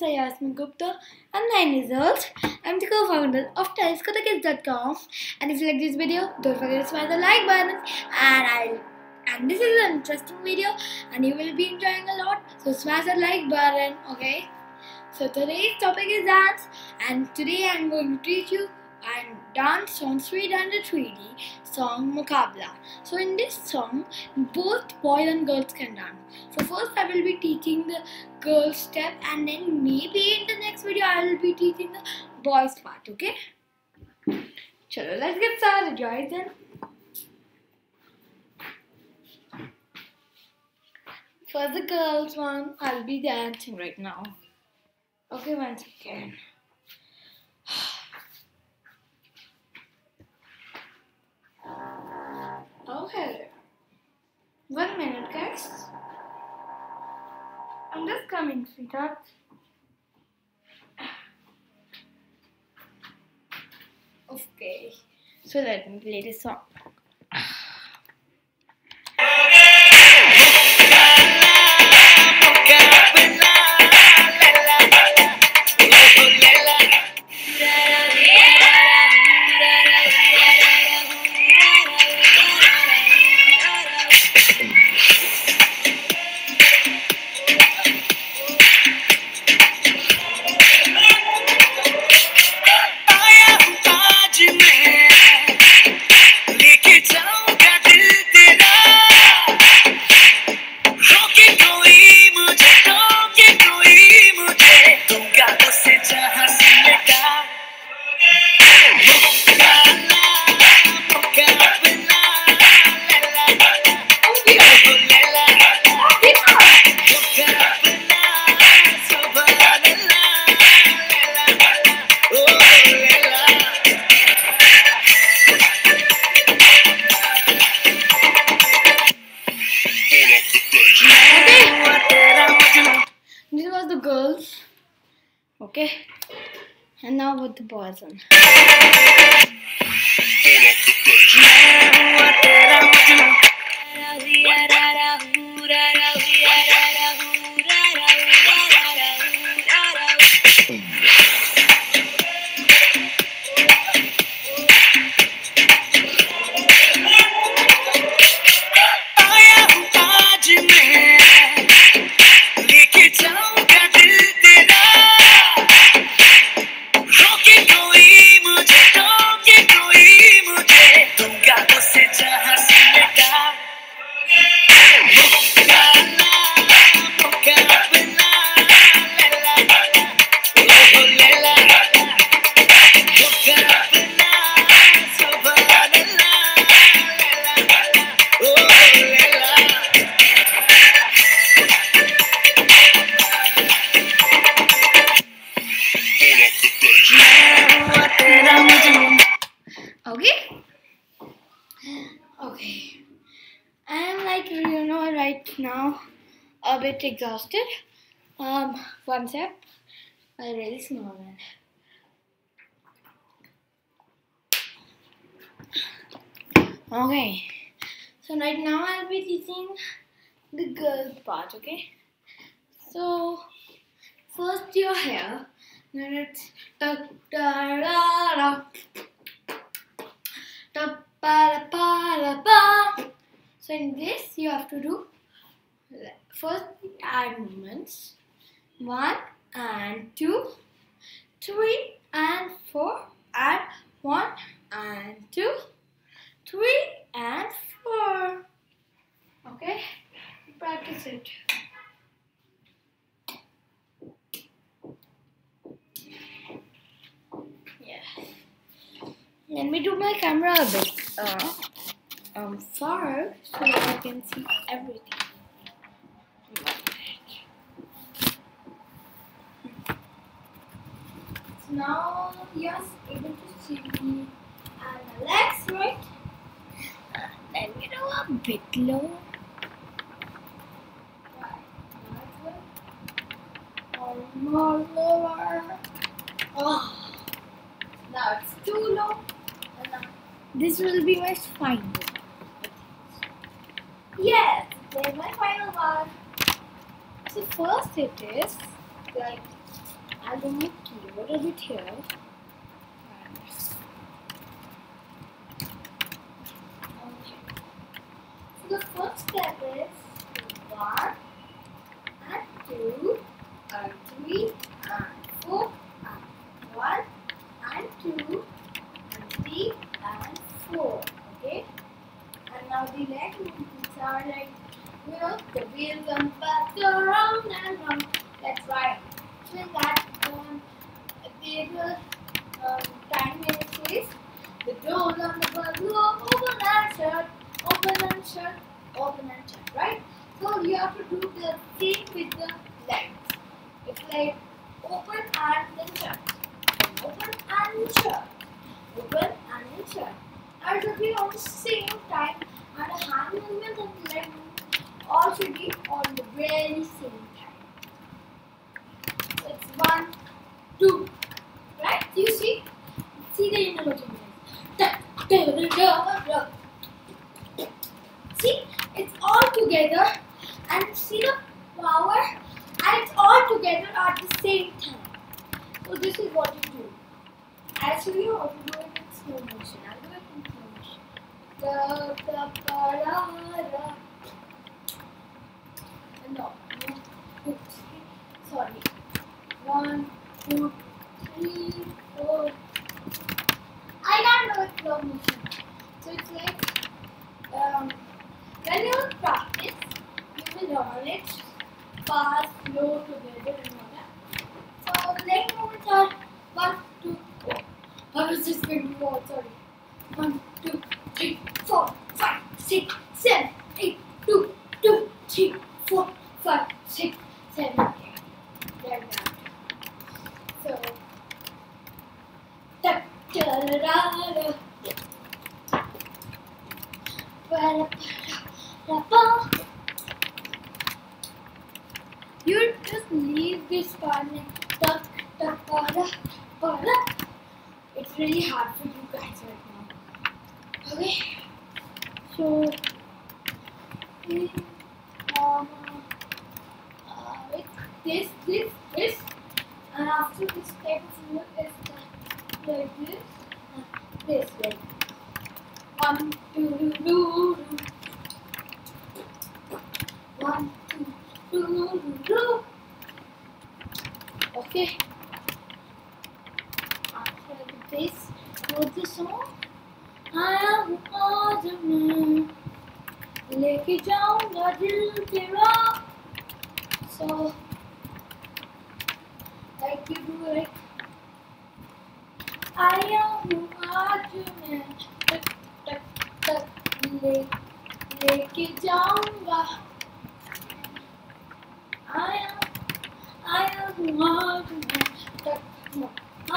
Saiasmi Gupta. I'm 9 years old. I'm the co-founder of telescopekids.com. And if you like this video, don't forget to smash the like button. And this is an interesting video, and you will be enjoying a lot. So smash the like button, okay? So today's topic is dance, and today I'm going to teach you and dance on Sweet Under 3D song Muqabla. So in this song, both boys and girls can dance. So first I will be teaching the girl step, and then maybe in the next video I will be teaching the boys part, okay? Chalo, let's get started, guys. Then for the girls one, I'll be dancing right now. Okay, one second. Oh, hello. 1 minute, guys. I'm just coming, sweetheart. Okay, so let me play this song. This was the girls, okay, and now with the boys one. Okay. I'm right now a bit exhausted. One step. A really small one. Okay. So right now I'll be teaching the girls part, okay? So first your hair. Then it's ta da da da. So in this you have to do first add movements 1 and 2, 3 and 4, add 1 and 2, 3 and 4. Okay, practice it. Let me do my camera a bit far so that I can see everything. So now you're able to see me and the legs, right? Let me do a bit low. Right, more lower. Oh, now it's too low. This will be my final. Yes, there's my final one. So first it is like I'll do my keyboard a bit here. Okay. So the first step is 1 and 2 and 3 and 4 and 1 and 2 and 3 and 4. Okay. And now the leg movements are like, you know, the wheels on the bus go round and round. That's right. So in that time it says the doors on the bus go open and shut, open and shut, open and shut. Right? So you have to do the same with the legs. It's like open and then shut, open and shut, open and then shut. Now it should be on the same time, and the hand movement and the leg movement all should be on the very same time. So it's 1, 2, right? Do you see? See the intermittent movement. See, it's all together, and see the power, and it's all together at the same time. So this is what you do. I'll show you how to do it in slow motion. I'll do it in slow motion. No. Oops. Sorry. 1, 2, 3, 4. I can't do it slow motion. So it's like when you practice, you will learn it fast, slow, together, and all that. So the leg movements are 1, 2, 4. I was just going to go, sorry. 1, 2, 3, 4, 5, 6, 7, 8, 2, 2, 3, 4, 5, 6, 7, 8. Like that. So, da da da da da. You just leave this part like tuck, tuck, para. It's really hard for you guys right now. Okay, so with this, and after this type of move is like this way. 1, 2, 1, 2, okay. After this, go the song. आया हूँ आज मैं लेके जाऊँगा दिल तेरा. So like you do it. आया हूँ आज मैं टक टक टक लेके जाऊँगा. आया हूँ आज मैं टक टक.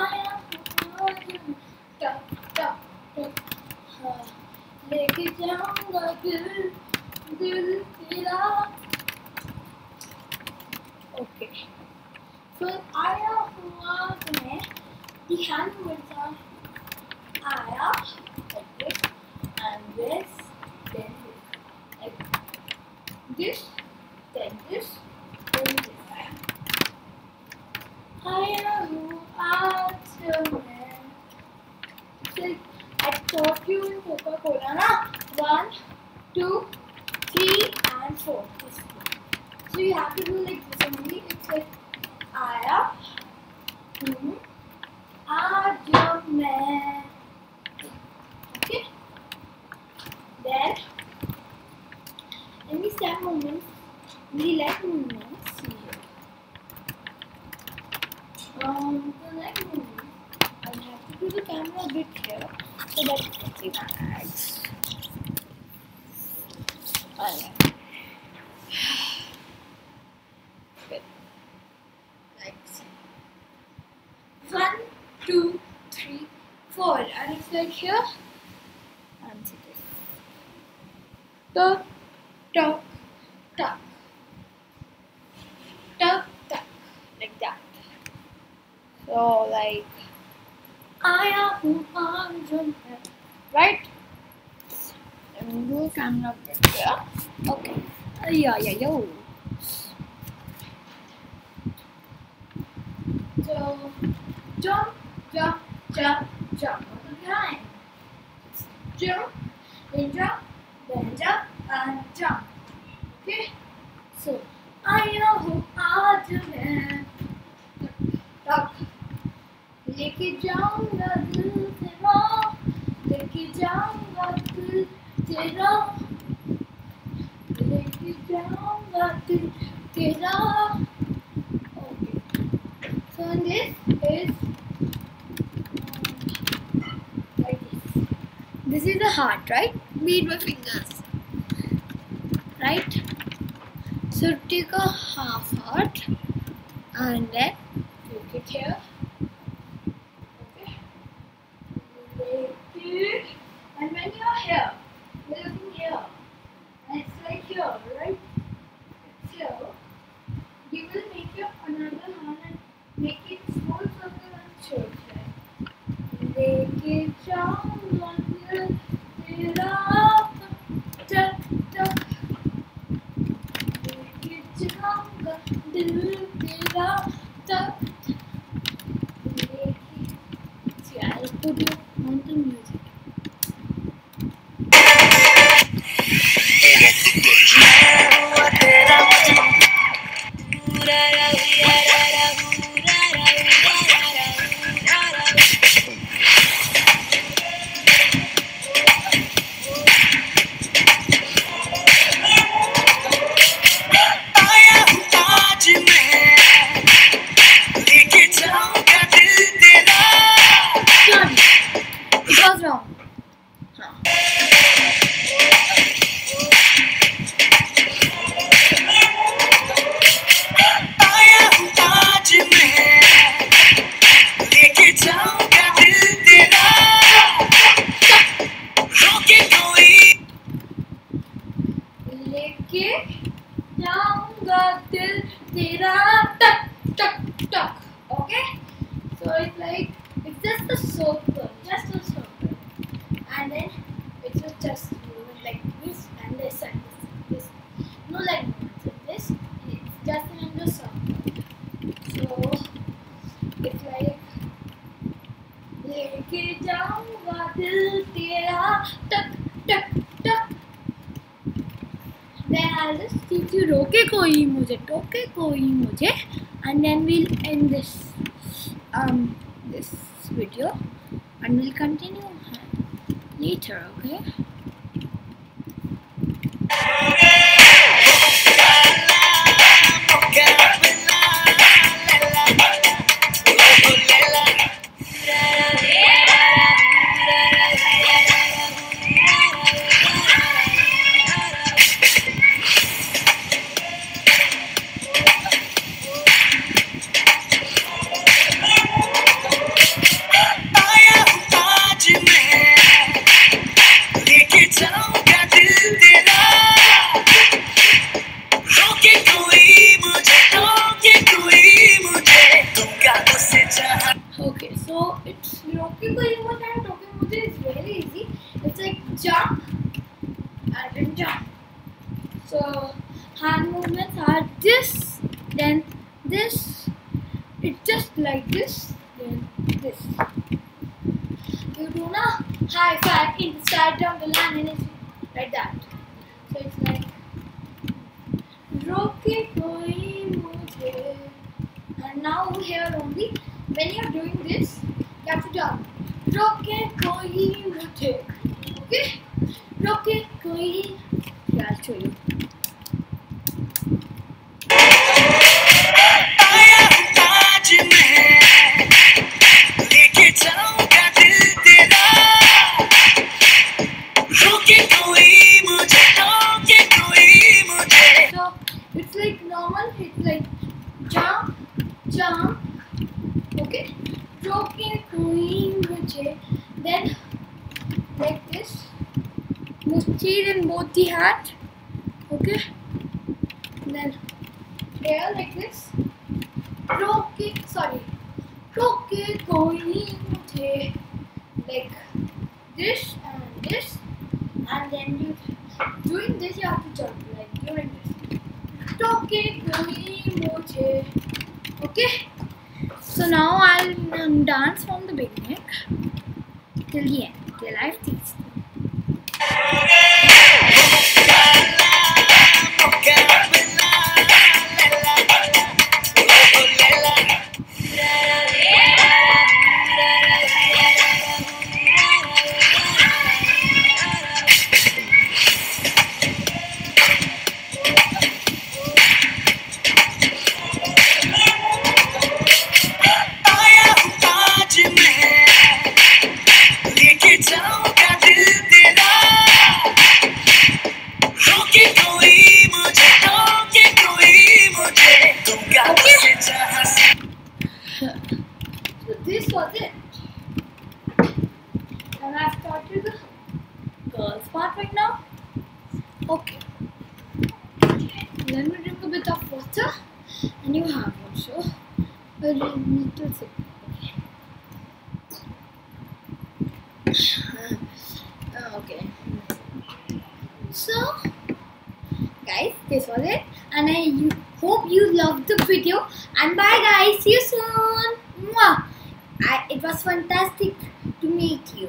आया हूँ आज मैं टक टक टक. लेके जाऊँगा दिल तेरा. Okay. So आया हूँ आज मैं. The hand movements are आया like this, and this, then this, like this, then this, then this. आया हूँ आज मैं. I taught you in Coca-Cola, na? 1, 2, 3, and 4. So you have to do like this only. It's like आया हूँ आज मैं. Okay. Then in the step movements, the leg movements. See here. The leg movements. I have to do the camera a bit here so that you can see my legs. Good. Legs. 1, 2, 3, 4, and it's like here. And see this. Tuck, tuck, tuck, tuck, tuck, like that. So like. आया हूँ आज मैं. Right? Let me do a camera picture. Okay. Yeah. So So jump, jump, jump, jump. What behind? Jump, then jump, and jump. Okay? So I know who are you man. Stop. लेके जाऊंगा दिल तेरा, लेके जाऊंगा दिल तेरा, लेके जाऊंगा दिल तेरा. Okay. So this is like this. This is the heart, right? Beat my fingers, right? So take a half heart and then take it here. And when you're here, you're looking here, and it's like here, right? It's here. You will make your another hand and make it small circle and short, right? लेके जाऊंगा दिल तेरा तक तक, लेके जाऊंगा दिल तेरा तक. See, I'll put you on the music. It was wrong. लेके जाऊंगा दिल तेरा टक टक टक. Okay? So it's like, it's just a circle, and then it will just move like this and this and this. No like this. It's just another circle. So it's like लेके जाऊंगा दिल तेरा टक टक टक. Then I'll just teach you रोके कोई मुझे, टोके कोई मुझे, and then we'll end this this video and we'll continue later. Okay? Okay, so it's roke koi mujhe and toke mujhe is very easy. It's like jump and then jump. So hand movements are this, then this. It's just like this, then this. You do na high five inside down the line and it's like that. So it's like roke koi mujhe. And now here only, when you're doing this, you have to jump. Roke koi mujhe. Okay? Roke koi. Yeah, I'll show you. So it's like normal. It's like jump, jump. Okay, roke koi mujhe. Then like this, muschis in both the hands. Okay, and then here like this. Roke koi mujhe. Like this, and then you doing this. You have to jump like doing this. Roke koi mujhe. Okay. So now I'll dance from the beginning till the end, till I've teached you. So this was it. And I've started the girls part right now. Okay. Let me drink a bit of water and you have also a little sip. Okay. So guys, this was it, and I hope you loved the video, and bye guys, see you soon. Mwah. It was fantastic to meet you.